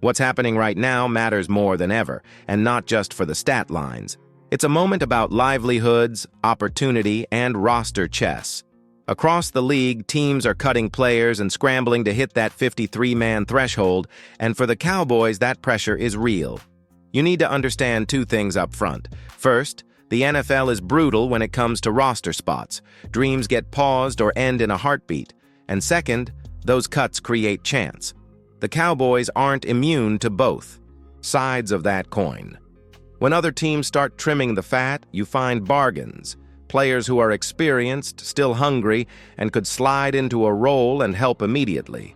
What's happening right now matters more than ever, and not just for the stat lines. It's a moment about livelihoods, opportunity, and roster chess. Across the league, teams are cutting players and scrambling to hit that 53-man threshold, and for the Cowboys, that pressure is real. You need to understand two things up front. First, the NFL is brutal when it comes to roster spots. Dreams get paused or end in a heartbeat. And second, those cuts create chance. The Cowboys aren't immune to both sides of that coin. When other teams start trimming the fat, you find bargains. Players who are experienced, still hungry, and could slide into a role and help immediately.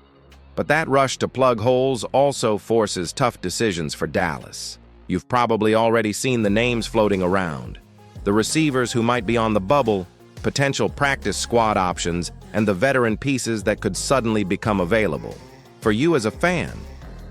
But that rush to plug holes also forces tough decisions for Dallas. You've probably already seen the names floating around. The receivers who might be on the bubble, potential practice squad options, and the veteran pieces that could suddenly become available. For you as a fan,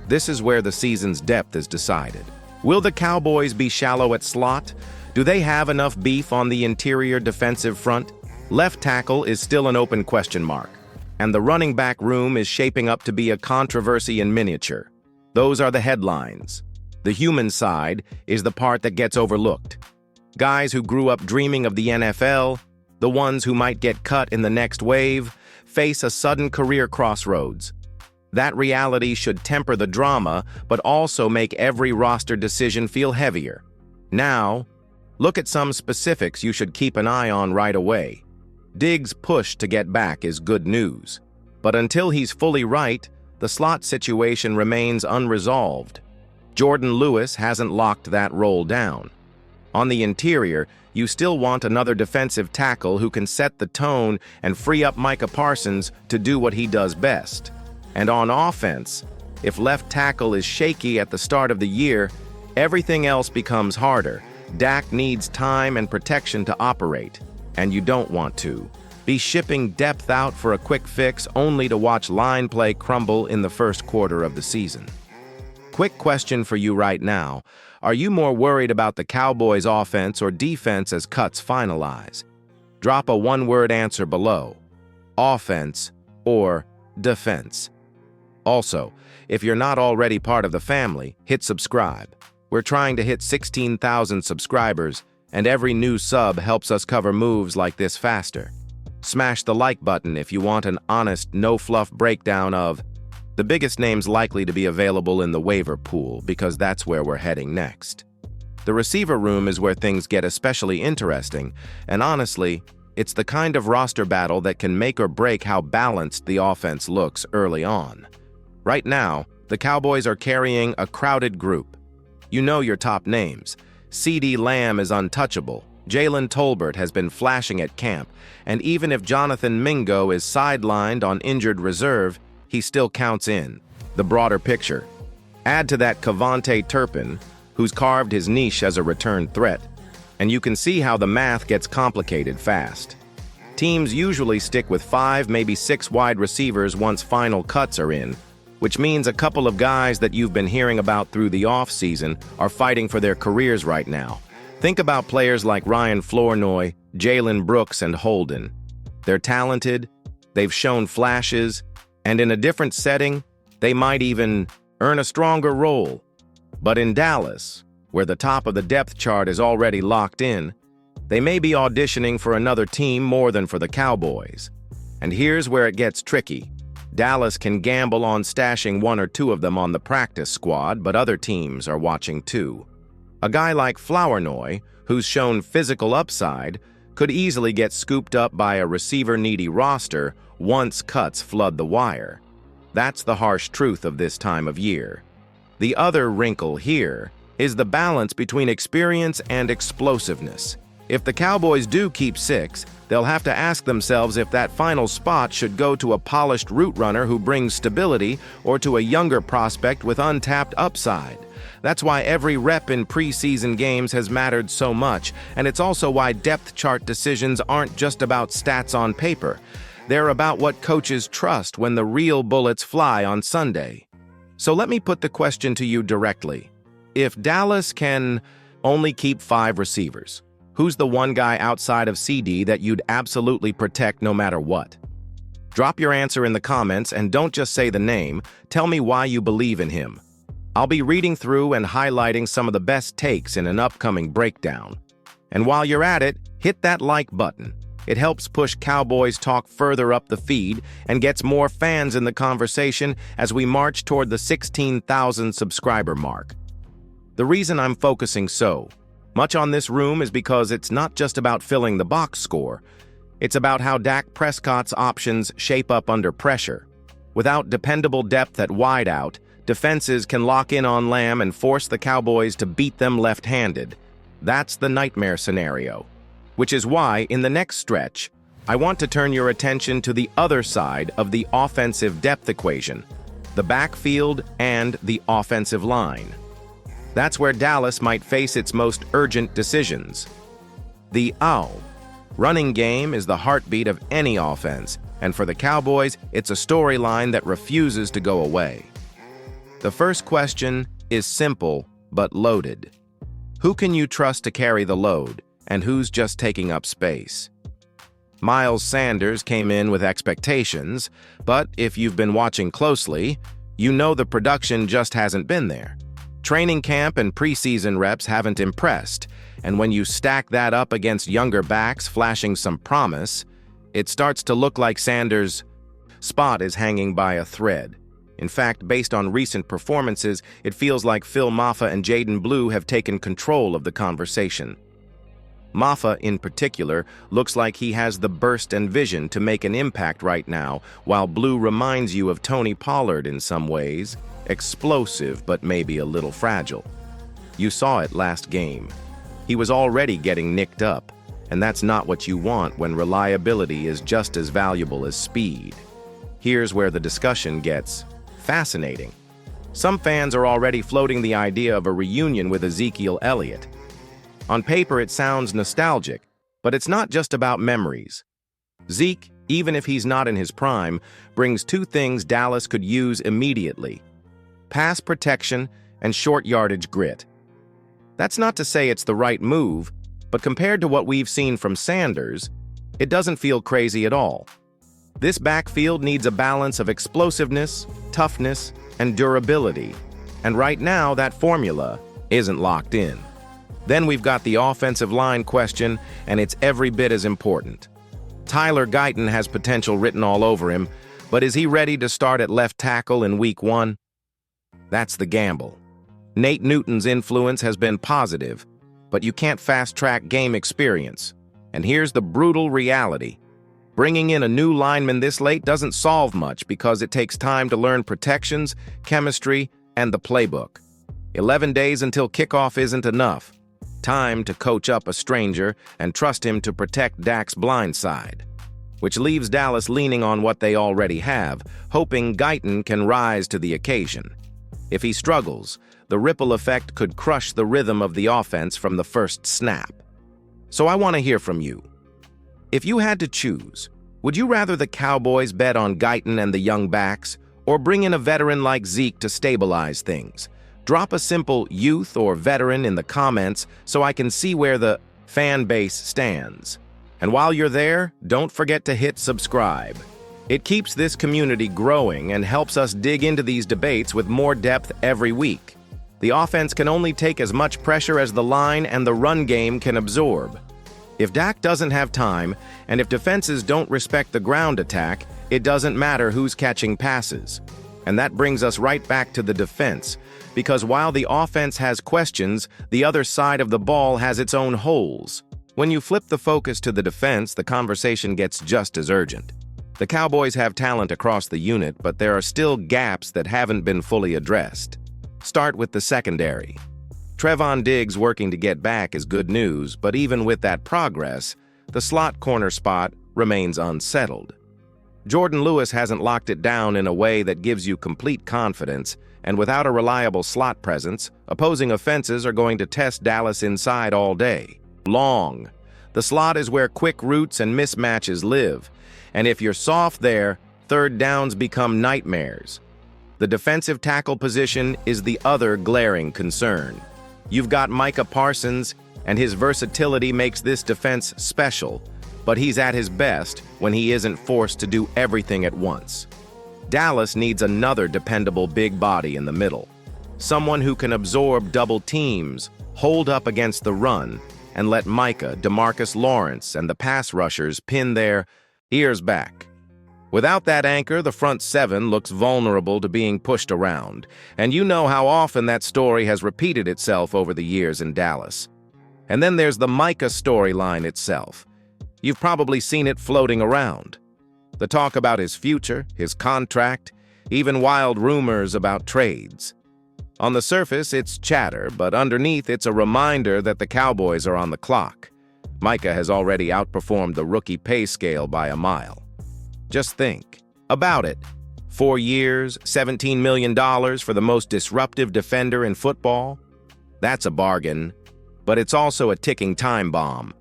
this is where the season's depth is decided. Will the Cowboys be shallow at slot? Do they have enough beef on the interior defensive front? Left tackle is still an open question mark, and the running back room is shaping up to be a controversy in miniature. Those are the headlines. The human side is the part that gets overlooked. Guys who grew up dreaming of the NFL, the ones who might get cut in the next wave, face a sudden career crossroads. That reality should temper the drama, but also make every roster decision feel heavier. Now, look at some specifics you should keep an eye on right away. Diggs' push to get back is good news, but until he's fully right, the slot situation remains unresolved. Jordan Lewis hasn't locked that role down. On the interior, you still want another defensive tackle who can set the tone and free up Micah Parsons to do what he does best. And on offense, if left tackle is shaky at the start of the year, everything else becomes harder. Dak needs time and protection to operate, and you don't want to be shipping depth out for a quick fix only to watch line play crumble in the first quarter of the season. Quick question for you right now. Are you more worried about the Cowboys' offense or defense as cuts finalize? Drop a one-word answer below. Offense or defense. Also, if you're not already part of the family, hit subscribe. We're trying to hit 16,000 subscribers, and every new sub helps us cover moves like this faster. Smash the like button if you want an honest, no-fluff breakdown of the biggest names likely to be available in the waiver pool, because that's where we're heading next. The receiver room is where things get especially interesting, and honestly, it's the kind of roster battle that can make or break how balanced the offense looks early on. Right now, the Cowboys are carrying a crowded group. You know your top names. CeeDee Lamb is untouchable. Jalen Tolbert has been flashing at camp, and even if Jonathan Mingo is sidelined on injured reserve, he still counts in the broader picture. Add to that Cavante Turpin, who's carved his niche as a return threat, and you can see how the math gets complicated fast. Teams usually stick with 5, maybe 6 wide receivers once final cuts are in, which means a couple of guys that you've been hearing about through the offseason are fighting for their careers right now. Think about players like Ryan Flournoy, Jalen Brooks, and Holden. They're talented, they've shown flashes, and in a different setting, they might even earn a stronger role. But in Dallas, where the top of the depth chart is already locked in, they may be auditioning for another team more than for the Cowboys. And here's where it gets tricky. Dallas can gamble on stashing 1 or 2 of them on the practice squad, but other teams are watching too. A guy like Flournoy, who's shown physical upside, could easily get scooped up by a receiver-needy roster once cuts flood the wire. That's the harsh truth of this time of year. The other wrinkle here is the balance between experience and explosiveness. If the Cowboys do keep 6, they'll have to ask themselves if that final spot should go to a polished route runner who brings stability or to a younger prospect with untapped upside. That's why every rep in preseason games has mattered so much, and it's also why depth chart decisions aren't just about stats on paper. They're about what coaches trust when the real bullets fly on Sunday. So let me put the question to you directly. If Dallas can only keep 5 receivers, who's the one guy outside of CeeDee that you'd absolutely protect no matter what? Drop your answer in the comments and don't just say the name, tell me why you believe in him. I'll be reading through and highlighting some of the best takes in an upcoming breakdown. And while you're at it, hit that like button. It helps push Cowboys Talk further up the feed and gets more fans in the conversation as we march toward the 16,000 subscriber mark. The reason I'm focusing so much on this room is because it's not just about filling the box score. It's about how Dak Prescott's options shape up under pressure. Without dependable depth at wideout, defenses can lock in on Lamb and force the Cowboys to beat them left-handed. That's the nightmare scenario. Which is why, in the next stretch, I want to turn your attention to the other side of the offensive depth equation, the backfield and the offensive line. That's where Dallas might face its most urgent decisions. The running game is the heartbeat of any offense, and for the Cowboys, it's a storyline that refuses to go away. The first question is simple but loaded. Who can you trust to carry the load, and who's just taking up space? Miles Sanders came in with expectations, but if you've been watching closely, you know the production just hasn't been there. Training camp and preseason reps haven't impressed, and when you stack that up against younger backs flashing some promise, it starts to look like Sanders' spot is hanging by a thread. In fact, based on recent performances, it feels like Phil Mafah and Jaden Blue have taken control of the conversation. Mafah, in particular, looks like he has the burst and vision to make an impact right now, while Blue reminds you of Tony Pollard in some ways, explosive but maybe a little fragile. You saw it last game. He was already getting nicked up, and that's not what you want when reliability is just as valuable as speed. Here's where the discussion gets fascinating. Some fans are already floating the idea of a reunion with Ezekiel Elliott. On paper, it sounds nostalgic, but it's not just about memories. Zeke, even if he's not in his prime, brings two things Dallas could use immediately: pass protection and short yardage grit. That's not to say it's the right move, but compared to what we've seen from Sanders, it doesn't feel crazy at all. This backfield needs a balance of explosiveness, toughness, and durability, and right now that formula isn't locked in. Then we've got the offensive line question, and it's every bit as important. Tyler Guyton has potential written all over him, but is he ready to start at left tackle in Week 1? That's the gamble. Nate Newton's influence has been positive, but you can't fast-track game experience. And here's the brutal reality. Bringing in a new lineman this late doesn't solve much because it takes time to learn protections, chemistry, and the playbook. 11 days until kickoff isn't enough. Time to coach up a stranger and trust him to protect Dak's blind side, which leaves Dallas leaning on what they already have, hoping Guyton can rise to the occasion. If he struggles, the ripple effect could crush the rhythm of the offense from the first snap. So I want to hear from you. If you had to choose, would you rather the Cowboys bet on Guyton and the young backs, or bring in a veteran like Zeke to stabilize things? Drop a simple youth or veteran in the comments so I can see where the fan base stands. And while you're there, don't forget to hit subscribe. It keeps this community growing and helps us dig into these debates with more depth every week. The offense can only take as much pressure as the line and the run game can absorb. If Dak doesn't have time, and if defenses don't respect the ground attack, it doesn't matter who's catching passes. And that brings us right back to the defense, because while the offense has questions, the other side of the ball has its own holes. When you flip the focus to the defense, the conversation gets just as urgent. The Cowboys have talent across the unit, but there are still gaps that haven't been fully addressed. Start with the secondary. Trevon Diggs working to get back is good news, but even with that progress, the slot corner spot remains unsettled. Jordan Lewis hasn't locked it down in a way that gives you complete confidence, and without a reliable slot presence, opposing offenses are going to test Dallas inside all day long. The slot is where quick routes and mismatches live, and if you're soft there, third downs become nightmares. The defensive tackle position is the other glaring concern. You've got Micah Parsons, and his versatility makes this defense special, but he's at his best when he isn't forced to do everything at once. Dallas needs another dependable big body in the middle. Someone who can absorb double teams, hold up against the run, and let Micah, DeMarcus Lawrence, and the pass rushers pin their ears back. Without that anchor, the front seven looks vulnerable to being pushed around, and you know how often that story has repeated itself over the years in Dallas. And then there's the Micah storyline itself. You've probably seen it floating around. The talk about his future, his contract, even wild rumors about trades. On the surface, it's chatter, but underneath it's a reminder that the Cowboys are on the clock. Micah has already outperformed the rookie pay scale by a mile. Just think about it. 4 years, $17 million for the most disruptive defender in football? That's a bargain, but it's also a ticking time bomb.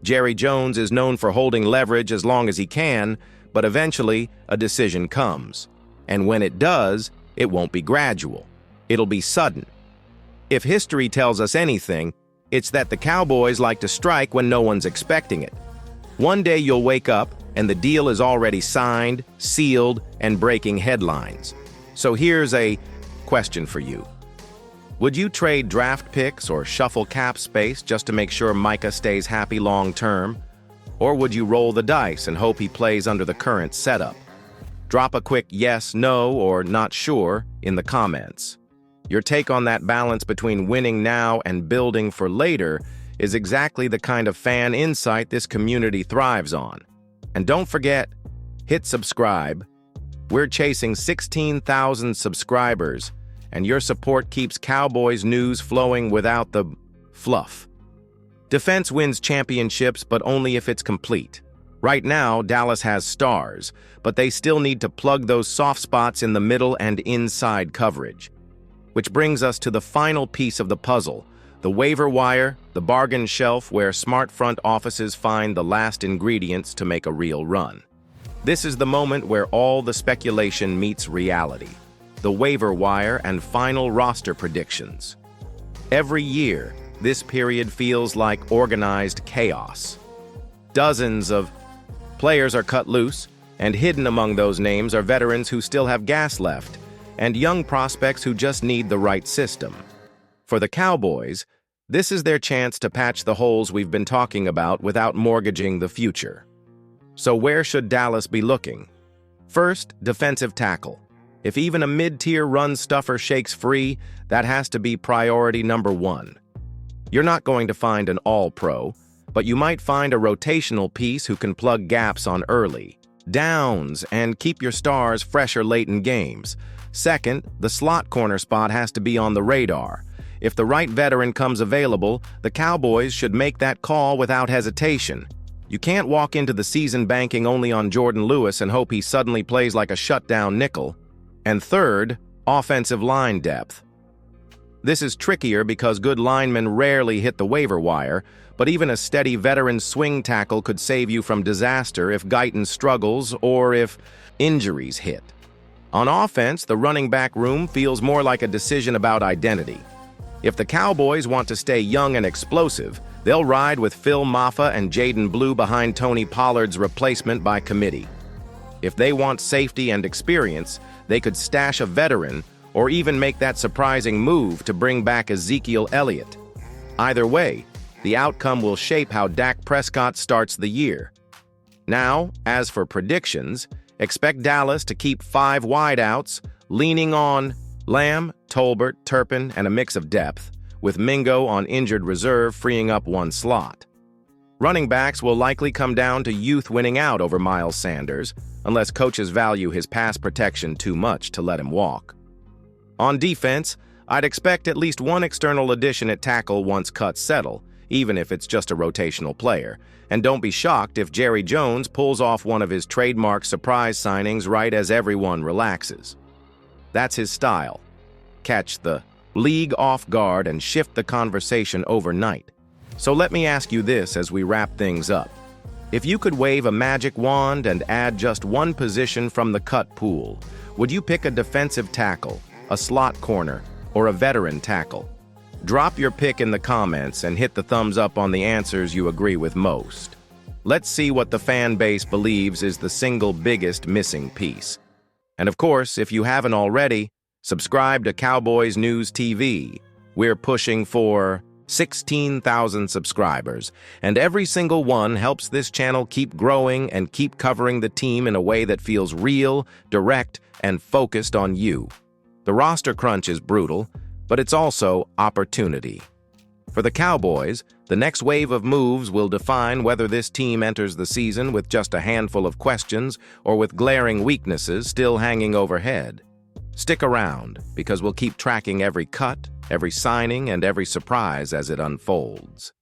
Jerry Jones is known for holding leverage as long as he can, but eventually a decision comes. And when it does, it won't be gradual. It'll be sudden. If history tells us anything, it's that the Cowboys like to strike when no one's expecting it. One day you'll wake up and the deal is already signed, sealed, and breaking headlines. So here's a question for you. Would you trade draft picks or shuffle cap space just to make sure Micah stays happy long-term? Or would you roll the dice and hope he plays under the current setup? Drop a quick yes, no, or not sure in the comments. Your take on that balance between winning now and building for later is exactly the kind of fan insight this community thrives on. And don't forget, hit subscribe. We're chasing 16,000 subscribers, and your support keeps Cowboys news flowing without the fluff. Defense wins championships, but only if it's complete. Right now, Dallas has stars, but they still need to plug those soft spots in the middle and inside coverage. Which brings us to the final piece of the puzzle, the waiver wire, the bargain shelf where smart front offices find the last ingredients to make a real run. This is the moment where all the speculation meets reality, the waiver wire and final roster predictions. Every year, this period feels like organized chaos. Dozens of players are cut loose, and hidden among those names are veterans who still have gas left, and young prospects who just need the right system. For the Cowboys, this is their chance to patch the holes we've been talking about without mortgaging the future. So where should Dallas be looking? First, defensive tackle. If even a mid-tier run stuffer shakes free, that has to be priority number one. You're not going to find an all-pro, but you might find a rotational piece who can plug gaps on early downs and keep your stars fresher late in games. Second, the slot corner spot has to be on the radar. If the right veteran comes available, the Cowboys should make that call without hesitation. You can't walk into the season banking only on Jordan Lewis and hope he suddenly plays like a shutdown nickel. And third, offensive line depth. This is trickier because good linemen rarely hit the waiver wire, but even a steady veteran swing tackle could save you from disaster if Guyton struggles or if injuries hit. On offense, the running back room feels more like a decision about identity. If the Cowboys want to stay young and explosive, they'll ride with Phil Maffa and Jaden Blue behind Tony Pollard's replacement by committee. If they want safety and experience, they could stash a veteran or even make that surprising move to bring back Ezekiel Elliott. Either way, the outcome will shape how Dak Prescott starts the year. Now, as for predictions, expect Dallas to keep 5 wideouts, leaning on Lamb, Tolbert, Turpin, and a mix of depth, with Mingo on injured reserve freeing up 1 slot. Running backs will likely come down to youth winning out over Miles Sanders, unless coaches value his pass protection too much to let him walk. On defense, I'd expect at least 1 external addition at tackle once cuts settle, even if it's just a rotational player. And don't be shocked if Jerry Jones pulls off one of his trademark surprise signings right as everyone relaxes. That's his style. Catch the league off guard and shift the conversation overnight. So let me ask you this as we wrap things up. If you could wave a magic wand and add just 1 position from the cut pool, would you pick a defensive tackle, a slot corner, or a veteran tackle? Drop your pick in the comments and hit the thumbs up on the answers you agree with most. Let's see what the fan base believes is the single biggest missing piece. And of course, if you haven't already, Subscribe to Cowboys News TV. We're pushing for 16,000 subscribers, and every single one helps this channel keep growing and keep covering the team in a way that feels real, direct, and focused on you. The roster crunch is brutal, but it's also opportunity. For the Cowboys, the next wave of moves will define whether this team enters the season with just a handful of questions or with glaring weaknesses still hanging overhead. Stick around, because we'll keep tracking every cut, every signing, and every surprise as it unfolds.